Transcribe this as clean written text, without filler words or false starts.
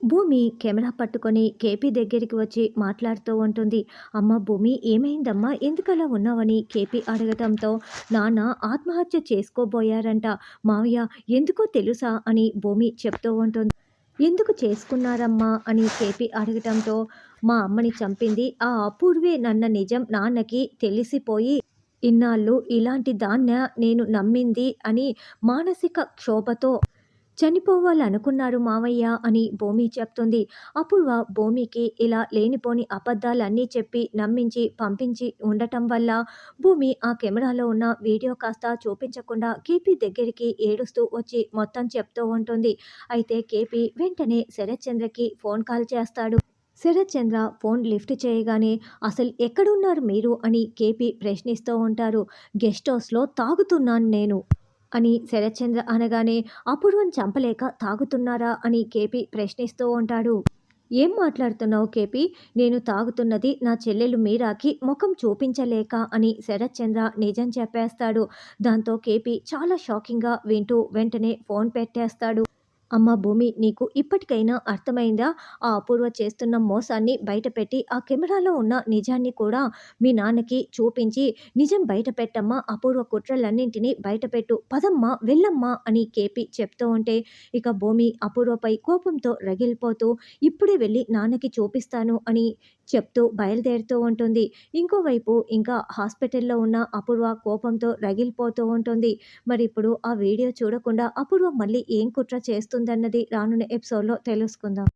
భూమి కెమెరా పట్టుకొని కేపీ దగ్గరికి వచ్చి మాట్లాడుతూ ఉంటుంది. "అమ్మ భూమి ఏమైందమ్మా? ఎందుకలా ఉన్నావని?" కేపీ అడగటంతో, "నాన్న ఆత్మహత్య చేసుకోబోయారంట మావయ్య, ఎందుకో తెలుసా?" అని భూమి చెప్తూ ఉంటుంది. "ఎందుకు చేసుకున్నారమ్మా?" అని కేపీ అడగటంతో, "మా అమ్మని చంపింది ఆ అపూర్వేనన్న నిజం నాన్నకి తెలిసిపోయి ఇన్నాళ్ళు ఇలాంటి దాన్నా నేను నమ్మింది అని మానసిక క్షోభతో చనిపోవాలనుకున్నారు మావయ్య" అని భూమి చెప్తుంది. అపూర్వ భూమికి ఇలా లేనిపోని అబద్ధాలన్నీ చెప్పి నమ్మించి పంపించి ఉండటం వల్ల భూమి ఆ కెమెరాలో ఉన్న వీడియో కాస్త చూపించకుండా కేపీ దగ్గరికి ఏడుస్తూ వచ్చి మొత్తం చెప్తూ ఉంటుంది. అయితే కేపీ వెంటనే శరత్ చంద్రకి ఫోన్ కాల్ చేస్తాడు. శరత్ చంద్ర ఫోన్ లిఫ్ట్ చేయగానే, "అసలు ఎక్కడున్నారు మీరు?" అని కేపీ ప్రశ్నిస్తూ ఉంటారు. "గెస్ట్ హౌస్లో తాగుతున్నాను నేను" అని శరత్చంద్ర అనగానే, "అపూర్వని చంపలేక తాగుతున్నారా?" అని కేపీ ప్రశ్నిస్తూ ఉంటాడు. "ఏం మాట్లాడుతున్నావు కేపీ? నేను తాగుతున్నది నా చెల్లెలు మీరాకి ముఖం చూపించలేక" అని శరత్చంద్ర నిజం చెప్పేస్తాడు. దాంతో కేపీ చాలా షాకింగ్గా వింటూ వెంటనే ఫోన్ పెట్టేస్తాడు. "అమ్మ భూమి, నీకు ఇప్పటికైనా అర్థమైందా? ఆ అపూర్వ చేస్తున్న మోసాన్ని బయటపెట్టి ఆ కెమెరాలో ఉన్న నిజాన్ని కూడా మీ నాన్నకి చూపించి నిజం బయటపెట్టమ్మా, అపూర్వ కుట్రలన్నింటినీ బయటపెట్టు, పదమ్మా వెళ్ళమ్మా" అని కేపీ చెప్తూ ఉంటే, ఇక భూమి అపూర్వపై కోపంతో రగిలిపోతూ, "ఇప్పుడే వెళ్ళి నాన్నకి చూపిస్తాను" అని చెప్తూ బయలుదేరుతూ ఉంటుంది. ఇంకోవైపు ఇంకా హాస్పిటల్లో ఉన్న అపూర్వ కోపంతో రగిలిపోతూ ఉంటుంది. మరి ఇప్పుడు ఆ వీడియో చూడకుండా అపూర్వ మళ్ళీ ఏం కుట్ర చేస్తుందన్నది రానున్న ఎపిసోడ్‌లో తెలుసుకుందాం.